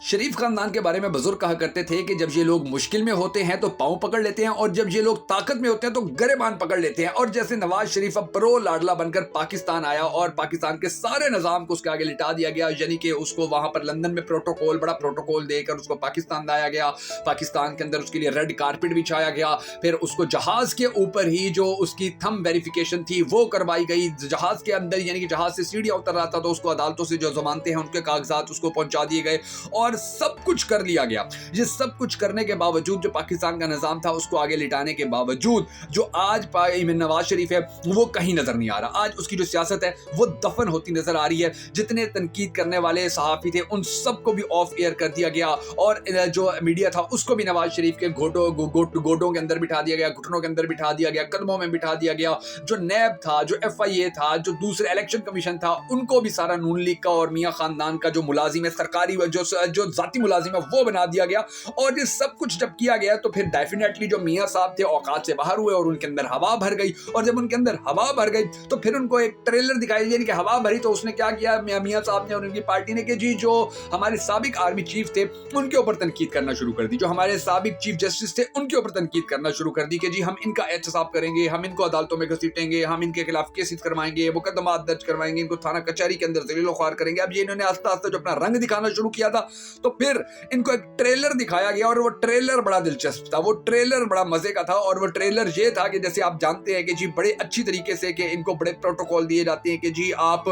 शरीफ खानदान के बारे में बुजुर्ग कहा करते थे कि जब ये लोग मुश्किल में होते हैं तो पांव पकड़ लेते हैं और जब ये लोग ताकत में होते हैं तो गरेबान पकड़ लेते हैं। और जैसे नवाज शरीफ अब प्रो लाडला बनकर पाकिस्तान आया और पाकिस्तान के सारे निजाम को उसके आगे लिटा दिया गया, यानी कि उसको वहां पर लंदन में बड़ा प्रोटोकॉल देकर उसको पाकिस्तान लाया गया। पाकिस्तान के अंदर उसके लिए रेड कारपेट बिछाया गया, फिर उसको जहाज के ऊपर ही जो उसकी थंब वेरिफिकेशन थी वो करवाई गई। जहाज के अंदर यानी कि जहाज से सीढ़ियां उतर रहा था तो उसको अदालतों से जो जमानते हैं उनके कागजात उसको पहुंचा दिए गए और सब कुछ कर लिया गया। ये सब कुछ करने के बावजूद जो पाकिस्तान का निजाम था उसको आगे लिटाने के बावजूद जो आज नवाज शरीफ है वो कहीं नजर नहीं आ रहा। आज उसकी जो सियासत है वो दफन होती नजर आ रही है। जितने तनकीद करने वाले सहाफी थे उन सबको भी ऑफ एयर कर दिया गया और जो मीडिया था उसको भी नवाज शरीफ के गोडों के अंदर बिठा दिया गया, घुटनों के अंदर बिठा दिया गया, कदमों में बिठा दिया गया। जो नैब था, जो FIA था, जो दूसरे इलेक्शन कमीशन था, उनको भी सारा नून लीग का और मियां खानदान का जो मुलाजिम है, सरकारी जो जाती मुलाजिम है वो बना दिया गया। और ये सब कुछ जब किया गया तो फिर डेफिनेटली जो मियां साहब थे औकात से बाहर हुए और उनके अंदर हवा भर गई। और जब उनके अंदर हवा भर गई तो फिर उनको एक ट्रेलर दिखाई, यानी कि हवा भरी तो उसने क्या किया, मियां साहब ने और उनकी पार्टी ने कि जी जो हमारे साबिक आर्मी चीफ थे उनके ऊपर तनकीद करना शुरू कर दी, जो हमारे साबिक चीफ जस्टिस थे उनके ऊपर तनकीद करना शुरू कर दी कि जी हम इनका एहतसाब करेंगे, हम इनको अदालतों में घसीटेंगे, हम इनके खिलाफ केसेस करवाएंगे, मुकदमा दर्ज करवाएंगे, इनको थाना कचहरी के अंदर जलीलो ख्वार करेंगे। अब ये इन्होंने आस्ता आस्ता जो अपना रंग दिखाना शुरू किया था तो फिर इनको एक ट्रेलर दिखाया गया और वो ट्रेलर बड़ा दिलचस्प था, वो ट्रेलर बड़ा मजे का था। और वो ट्रेलर ये था कि जैसे आप जानते हैं कि जी बड़े अच्छी तरीके से कि इनको बड़े प्रोटोकॉल दिए जाते हैं कि जी आप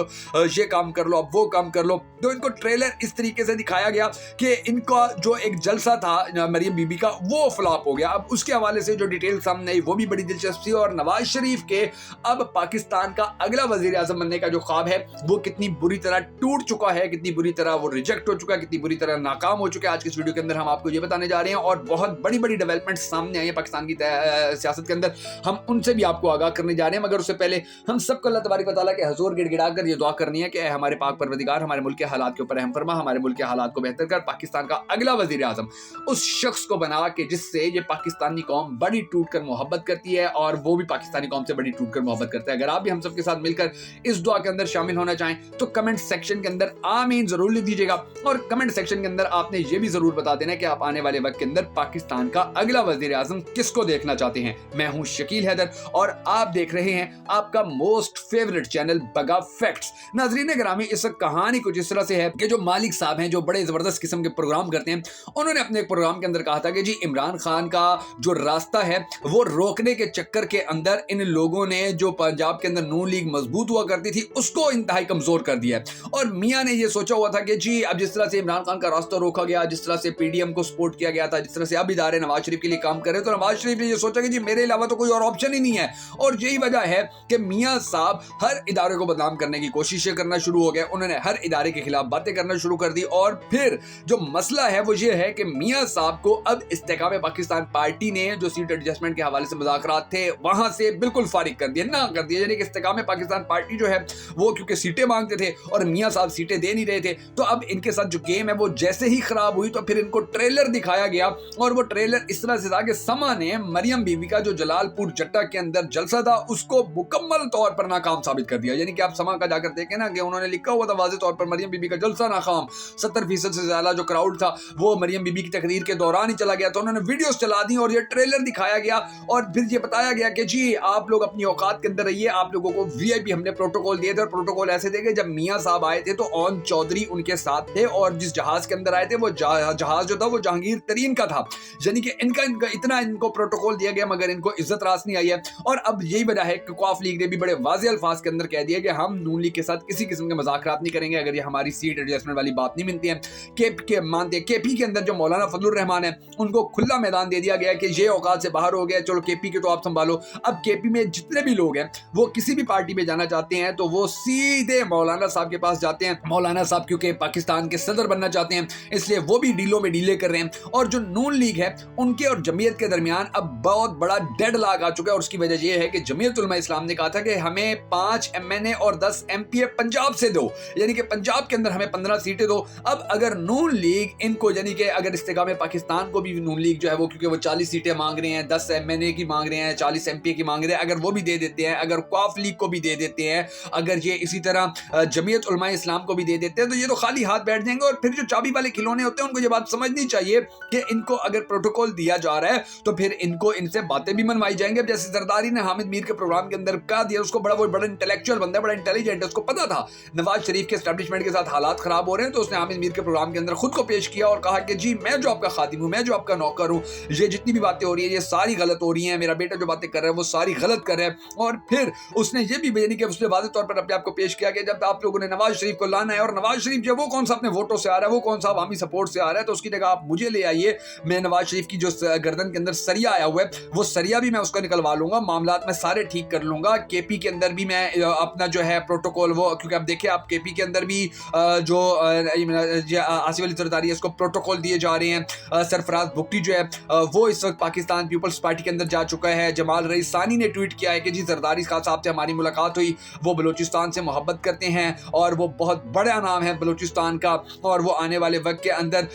ये काम कर लो, आप वो काम कर लो, तो इनको ट्रेलर इस तरीके से दिखाया गया कि इनका जो एक जलसा था मरियम बीबी का वो फ्लॉप हो गया। अब उसके हवाले से जो डिटेल सामने आई वो भी बड़ी दिलचस्प थी। और नवाज शरीफ के अब पाकिस्तान का अगला वजीर आजम बनने का जो ख्वाब है वो कितनी बुरी तरह टूट चुका है, कितनी बुरी तरह वो रिजेक्ट हो चुका है, कितनी बुरी तरह नाकाम हो चुका है। आज के इस वीडियो के अंदर हम आपको ये बताने जा रहे हैं और बहुत बड़ी बड़ी डेवलपमेंट सामने आई है पाकिस्तान की सियासत के अंदर, हम उनसे भी आपको आगाह करने जा रहे हैं। मगर उससे पहले हम सबको अल्लाह तबारक व तआला के हुजूर गिड़गिड़ा कर ये दुआ करनी है कि हमारे पाक परवरदिगार हमारे मुल्क के हालात के ऊपर रहम फरमा, हमारे मुल्क के हालात को बेहतर कर, पाकिस्तान का अगला वजीर आजम उस शख्स को बना के जिससे ये पाकिस्तानी कौम बड़ी टूट कर मोहब्बत करती है और वो भी पाकिस्तानी कौम से बड़ी टूट कर मोहब्बत करता है। अगर आप भी हम सबके साथ मिलकर इस दुआ के अंदर शामिल होना चाहें तो कमेंट सेक्शन के अंदर आमीन जरूर लिख दीजिएगा और कमेंट सेक्शन के अंदर आपने ये भी जरूर बता देना कि आप आने वाले वक्त के अंदर पाकिस्तान का अगला वजीर आजम किसको देखना चाहते हैं। मैं हूं शकील हैदर और आप देख रहे हैं आपका मोस्ट फेवरेट चैनल बगा फैक्ट्स। नाजरीन ग्रामी, इस कहानी कुछ इस तरह से है कि जो मालिक साहब हैं जो बड़े जबरदस्त किस्म के प्रोग्राम करते हैं, उन्होंने अपने एक प्रोग्राम के अंदर कहा था कि जी इमरान खान का जो रास्ता है वो रोकने के चक्कर के अंदर इन लोगों ने जो पंजाब के अंदर नून लीग मजबूत हुआ करती थी उसको इंतहाई कमजोर कर दिया है। और मियां ने ये सोचा हुआ था कि जी अब जिस तरह से इमरान खान का रास्ता रोका गया, जिस तरह से PDM को सपोर्ट किया गया था, जिस तरह से अब इदारे नवाज शरीफ के लिए काम कर रहे हैं, तो नवाज शरीफ ने ये सोचा कि जी मेरे अलावा तो कोई और ऑप्शन ही नहीं है। और यही वजह है कि मियां साहब हर इदारे को बदनाम करने की कोशिशें करना शुरू हो गए, उन्होंने हर इदारे के खिलाफ बातें करना शुरू कर दी। और फिर जो मसला है वो ये है कि मियां साहब को अब इस्तेकाम पाकिस्तान पार्टी ने जो सीट एडजस्टमेंट के हवाले से मुज़ाकरात थे वहां से बिल्कुल फारिग कर दिया, ना कर दिया। यानी कि इस्तेकाम पाकिस्तान पार्टी जो है वो क्योंकि सीटें मांगते थे और मियां साहब सीटें दे नहीं रहे थे, तो अब इनके साथ जो गेम है वो जैसे ही खराब हुई तो फिर इनको ट्रेलर दिखाया गया। और वो ट्रेलर इस तरह से था कि समा ने मरियम बीबी का जो जलालपुर जट्टा के अंदर जलसा था उसको मुकम्मल तौर पर नाकाम साबित कर दिया। यानी कि आप समा का जाकर देखें ना कि उन्होंने लिखा हुआ था वाज़ेह तौर पर मरियम बीबी का जलसा नाकाम, 70% से ज्यादा जो क्राउड था वो मरियम बीबी की तकरीर के दौरान ही चला गया। तो उन्होंने वीडियोस चला दी और ये ट्रेलर दिखाया गया और फिर ये बताया गया कि जी आप लोग अपनी औकात के अंदर रहिए, आप लोगों को VIP हमने प्रोटोकॉल दिए थे। और प्रोटोकॉल ऐसे थे कि जब मियां साहब आए थे तो ओन चौधरी उनके साथ थे और जिस जहाज के अंदर आए थे वो जहाज जो था वो जहांगीर तरीन का था। यानी कि इनका इतना इनको प्रोटोकॉल दिया गया मगर इनको इज्जत रास नहीं आई है। और अब यही वजह है कि कौफ लीग ने भी बड़े वाज़ेह अल्फाज के अंदर कह दिया कि हम नून लीग के साथ किसी किस्म के मज़ाकरात नहीं करेंगे अगर ये हमारी सीट एडजस्टमेंट वाली बात नहीं मिलती है। KP के अंदर जो मौलाना फजलुर रहमान है उनको खुला मैदान दे दिया गया कि ये औकात से बाहर हो गया, चलो KP के तो आप संभालो। अब KP में जितने भी लोग हैं वो किसी भी पार्टी में जाना चाहते हैं तो वो सीधे मौलाना साहब के पास जाते हैं। मौलाना साहब क्योंकि पाकिस्तान के सदर बनना चाहते हैं इसलिए वो भी डीलों में डीले कर रहे हैं। और जो नून लीग है उनके और जमीयत के दरमियान अब बहुत बड़ा डेडलॉक आ चुका है और उसकी वजह यह है कि जमीयत उलमा इस्लाम ने कहा था कि हमें 5 MNA और 10 MPA पंजाब से दो, यानी कि पंजाब के अंदर हमें 15 सीटें दो। अब अगर नून लीग इनको यानी कि अगर इस्तेकाम पाकिस्तान को भी नून लीग जो है वो क्योंकि वो 40 सीटें मांग रहे हैं, 10 MNA की मांग रहे हैं, 40 MPA की मांग रहे हैं, अगर वो भी दे देते हैं, अगर कौफ लीग को भी दे देते हैं, अगर ये इसी तरह जमीयत उलमा इस्लाम को भी दे देते हैं तो ये तो खाली हाथ बैठ जाएंगे और फिर जो चाबी वाले खिलौने होते हैं उनको ये बात समझनी चाहिए कि इनको अगर प्रोटोकॉल दिया जा रहा है तो फिर इनको इनसे बातें भी मनवाई जाएंगे। जैसे जरदारी ने हामिद मीर के प्रोग्राम के अंदर कहा दिया, उसको बड़ा इंटेलेक्चुअल बंदा है, बड़ा इंटेलिजेंट है, उसको पता था नवाज शरीफ के एस्टैब्लिशमेंट के साथ हालात खराब हो रहे हैं, तो उसने हामिद मीर के प्रोग्राम के अंदर खुद को पेश किया और कहा कि जी मैं जो आपका खादिम हूं, मैं जो आपका नौकर हूं, ये जितनी भी बातें हो रही है ये सारी गलत हो रही है, मेरा बेटा जो बातें कर रहा है वो सारी गलत कर रहा है। और फिर उसने ये भी यानी कि उसने वाज़ेह तौर पर अपने आप को पेश किया कि जब आप लोगों ने नवाज शरीफ को लाना है, और नवाज शरीफ जो वो कौन सा अपने वोटों से आ रहा है, वो कौन सा अवामी सपोर्ट से आ रहा है, तो उसकी जगह आप मुझे ले आइए, मैं नवाज शरीफ की जो गर्दन के अंदर सरिया आया हुआ है वो सरिया भी मैं उसका निकलवा लूंगा, मामलात मैं सारे ठीक कर लूंगा। केपी के अंदर भी मैं अपना जो है प्रोटोकॉल वो, क्योंकि आप देखिए आप केपी के अंदर भी जो आसिफ अली जरदारी है इसको प्रोटोकॉल दिए जा रहे हैं। सरफराज भुट्टी जो है वो इस वक्त पाकिस्तान पीपल्स पार्टी के अंदर जा चुका है। जमाल रईसानी ने ट्वीट किया है कि जी जरदारी खान साहब से हमारी मुलाकात हुई, वो बलूचिस्तान से मोहब्बत करते हैं और वो बहुत बड़ा नाम है बलूचिस्तान का, और वो आने वाले वक्त के अंदर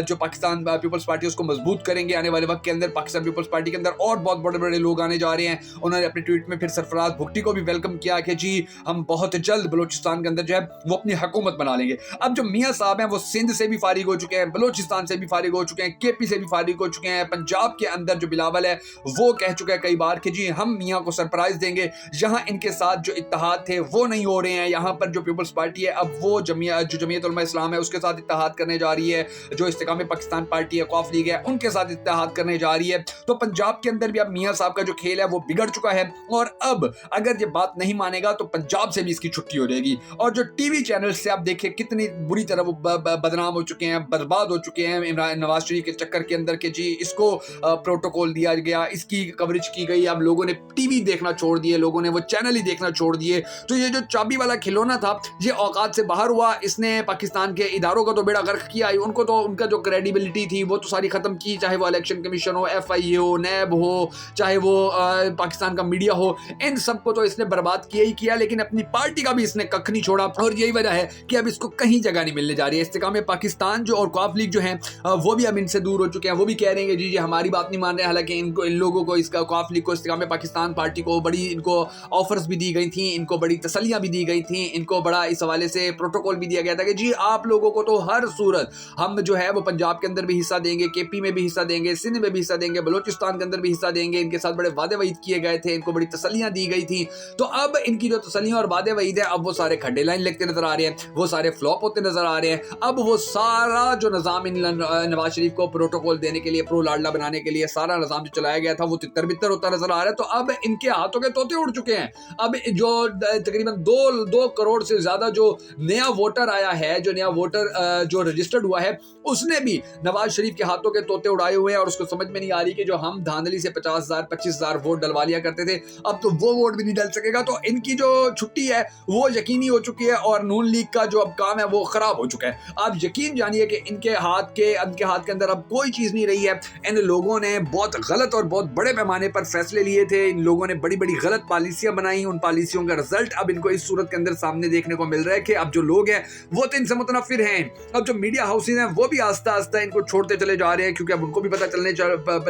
जो पाकिस्तान पीपल्स पार्टी उसको मजबूत करेंगे। आने वाले वक्त के अंदर पाकिस्तान पीपल्स पार्टी के अंदर और बहुत बड़े बड़े लोग आने जा रहे हैं। उन्होंने अपने ट्वीट में फिर सरफराज भुट्टी को भी वेलकम किया कि जी हम बहुत जल्द बलूचिस्तान के अंदर जो है वो अपनी हुकूमत बना लेंगे। अब जो मियाँ साहब हैं वो सिंध से भी फारिग हो चुके हैं, बलूचिस्तान से भी फारिग हो चुके हैं, केपी से भी फारिग हो चुके हैं। पंजाब के अंदर जो बिलावल है वो कह चुका है कई बार कि जी हम मियाँ को सरप्राइज देंगे, जहां इनके साथ जो इत्तेहाद थे वो नहीं हो रहे हैं। यहाँ पर जो पीपल्स पार्टी है अब वो जमीयत उलमा इस्लाम है उसके साथ इत्तेहाद करने जा रही है, जो इस्तेकाम पाकिस्तान पार्टी है कौफ लीग है उनके साथ इत्तेहाद करने जा रही है। तो पंजाब के अंदर भी अब मियाँ साहब का जो खेल है वो बिगड़ चुका है, और अब अगर ये बात नहीं मानेगा तो पंजाब से भी इसकी छुट्टी हो जाएगी। और जो टीवी चैनल से आप देखिए कितनी बुरी तरह वो बदनाम हो चुके हैं, बर्बाद हो चुके हैं नवाज शरीफ के चक्कर के अंदर कि जी इसको प्रोटोकॉल दिया गया, इसकी कवरेज की गई, अब लोगों ने टीवी देखना छोड़ दिए, लोगों ने वो चैनल ही देखना छोड़ दिए। तो ये जो चाबी वाला खिलौना था ये औकात से बाहर हुआ, इसने पाकिस्तान के इदारों का तो बेड़ा गर्क किया, उनको तो उनका जो क्रेडिबिलिटी थी वो तो सारी खत्म की, चाहे वो इलेक्शन कमीशन हो, FIA हो, नैब हो, चाहे वो पाकिस्तान का मीडिया हो, इन सबको तो इसने बर्बाद किया ही किया, लेकिन अपनी पार्टी का भी इसने कख नहीं छोड़ा। और यही वजह है कि अब इसको कहीं जगह नहीं मिलने जा रही है। इस्तेकाम पाकिस्तान जो और कौफ लीग जो है वो भी अब इनसे दूर हो चुके हैं, वो भी कह रहे हैं कि जी हमारी बात नहीं मान रहे। हालांकि इनको इन लोगों को इसका कौफ लीग को इस्तेकाम पाकिस्तान पार्टी को बड़ी इनको ऑफर्स भी दी गई थी, इनको बड़ी तसल्लियां भी दी गई थी, इनको बड़ा इस हवाले से प्रोटोकॉल भी दिया गया था कि जी आप लोगों को तो हर सूरत हम जो है वो पंजाब के अंदर भी हिस्सा देंगे, केपी में भी हिस्सा देंगे, सिंध में भी हिस्सा देंगे, बलूचिस्तान के अंदर भी हिस्सा देंगे। इनके साथ बड़े वादे वईद किए गए थे, इनको बड़ी तसल्लियां दी गई थी। तो अब इनकी जो तसल्लियां और वादे वईद है अब वो सारे खड्डे लाइन लगते नजर आ रहे हैं, वो सारे फ्लॉप होते नजर आ रहे हैं। अब वो सारा जो निजाम इन नवाज शरीफ को प्रोटोकॉल देने के लिए, प्रो लाडला बनाने के लिए सारा निजाम जो चलाया गया था वो तितर बितर होता नजर आ रहा है। तो अब इनके हाथों के तोते उड़ चुके हैं। अब जो तकरीबन 2 करोड़ से ज्यादा जो नया वोटर आया है, जो नया वोटर जो रजिस्टर्ड हुआ है, उसने भी नवाज शरीफ के हाथों के तोते उड़ाए हुए हैं। और उसको समझ में नहीं आ रही कि जो हम धांधली से 50,000 25,000 वोट डलवा लिया करते थे, अब तो वो वोट भी नहीं डल सकेगा। तो इनकी जो छुट्टी है वो यकीनी हो चुकी है, और नून लीग का जो अब काम है वो खराब हो चुका है। आप यकीन जानिए कि इनके हाथ के अंदर अब कोई चीज नहीं रही है। इन लोगों ने बहुत गलत और बहुत बड़े पैमाने पर फैसले लिए थे, इन लोगों ने बड़ी बड़ी गलत पॉलिसियां बनाई, उन पॉलिसियों का रिजल्ट अब इनको इस सूरत के अंदर सामने देखने को मिल रहा है कि अब जो लोग हैं वो तो इनसे मुतनफिर हैं। अब जो मीडिया हाउसेज हैं वो भी आस्ता आस्ता इनको छोड़ते चले जा रहे हैं, क्योंकि अब उनको भी पता चलने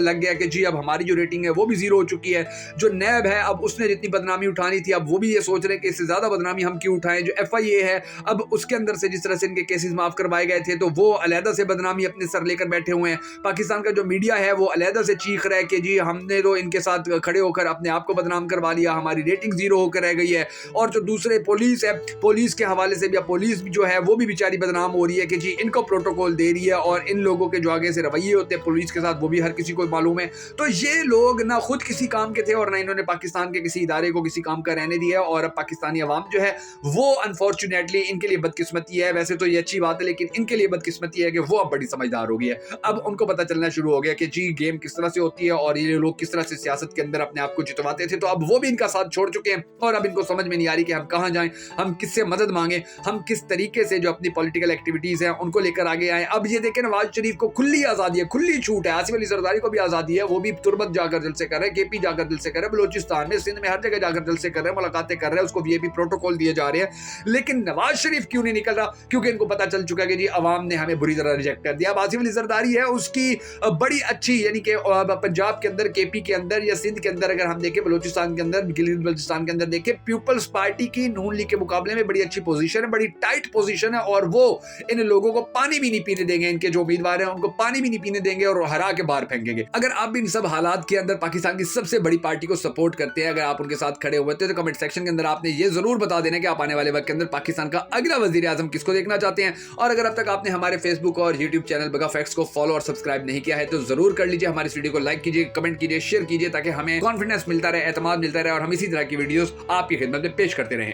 लग गया कि जी अब हमारी जो रेटिंग है वो भी जीरो हो चुकी है। जो नैब है अब उसने जितनी बदनामी उठानी थी अब वो भी ये सोच रहे हैं कि इससे ज्यादा बदनामी हम क्यों उठाएं। जो FIA है अब उसके अंदर से जिस तरह से इनके केसेस माफ करवाए गए थे तो वो अलहदा से बदनामी अपने सर लेकर बैठे हुए हैं। पाकिस्तान का जो मीडिया है वो अलहदा से चीख रहा है कि जी हमने तो इनके साथ खड़े होकर अपने आप को बदनाम करवा लिया, हमारी रेटिंग जीरो होकर रह गई है। और जो दूसरे पुलिस है, पुलिस के हवाले से भी अब पुलिस जो है वो भी बेचारी बदनाम हो रही है कि जी इनको प्रोटोकॉल दे रही है, और इन लोगों के जो आगे से रवैये होते हैं पुलिस के साथ वो भी हर किसी को मालूम है। तो ये लोग ना खुद किसी काम के थे और ना इन्होंने पाकिस्तान के किसी इदारे को किसी काम का रहने दिया। और अब पाकिस्तानी अवाम जो है वो अनफॉर्चुनेटली इनके लिए बदकिस्मती है। वैसे तो ये अच्छी बात है, लेकिन इनके लिए बदकिस्मती है कि वो अब बड़ी समझदार हो गई है। अब उनको पता चलना शुरू हो गया कि जी गेम किस तरह से होती है और ये लोग किस तरह से सियासत के अंदर अपने आप को जितवाते थे। तो अब वो भी इनका साथ छोड़ चुके हैं, और अब इनको समझ में नहीं आ रही कि हम कहाँ जाएं, हम किससे मदद मांगे, हम किस तरीके से जो अपनी पॉलिटिकल एक्टिविटीज हैं उनको लेकर आगे आए। अब ये देखें नवाज शरीफ को खुली आजादी है, खुली छूट है, आसिफ अली जरदारी को भी आजादी है, वो भी तुरबत जाकर जलसे कर रहे हैं, केपी जाकर जलसे कर रहे हैं, बलूचिस्तान में, सिंध में, हर जगह जाकर जलसे कर रहे हैं, मुलाकातें कर रहे हैं, उसको VIP प्रोटोकॉल दिए जा रहे हैं। लेकिन नवाज शरीफ क्यों नहीं निकल रहा? क्योंकि इनको पता चल चुका है कि जी अवाम ने हमें बुरी तरह रिजेक्ट कर दिया। अब आसिफ अली जरदारी है उसकी बड़ी अच्छी, यानी कि पंजाब के अंदर, केपी के अंदर या सिंध के अंदर अगर हम देखें, बलूचिस्तान के अंदर, गिलगित बल्चिस्तान के अंदर देखें, पीपल्स पार्टी की नून लीग के मुकाबले में बड़ी अच्छी पोजीशन है, बड़ी टाइट पोजीशन है, और वो इन लोगों लोगों को पानी भी नहीं पीने देंगे, इनके जो उम्मीदवार हैं उनको पानी भी नहीं पीने देंगे और हरा के बाहर फेंकेंगे। अगर आप भी इन सब हालात के अंदर पाकिस्तान की सबसे बड़ी पार्टी को सपोर्ट करते हैं, अगर आप उनके साथ खड़े हुए थे, तो कमेंट सेक्शन के अंदर आपने ये जरूर बता देना कि आप आने वाले वक्त के अंदर पाकिस्तान का अगला वजीर आजम किसको देखना चाहते हैं। और अगर अब तक आपने हमारे फेसबुक और यूट्यूब चैनल बगा फैक्ट्स को फॉलो और सब्सक्राइब नहीं किया है तो जरूर कर लीजिए। हमारे इस वीडियो को लाइक कीजिए, कमेंट कीजिए, शेयर कीजिए, ताकि हमें कॉन्फिडेंस मिलता रहे, एतमाद मिलता रहे और हम इसी तरह की वीडियोस आपकी खिदमत में पेश करते रहें।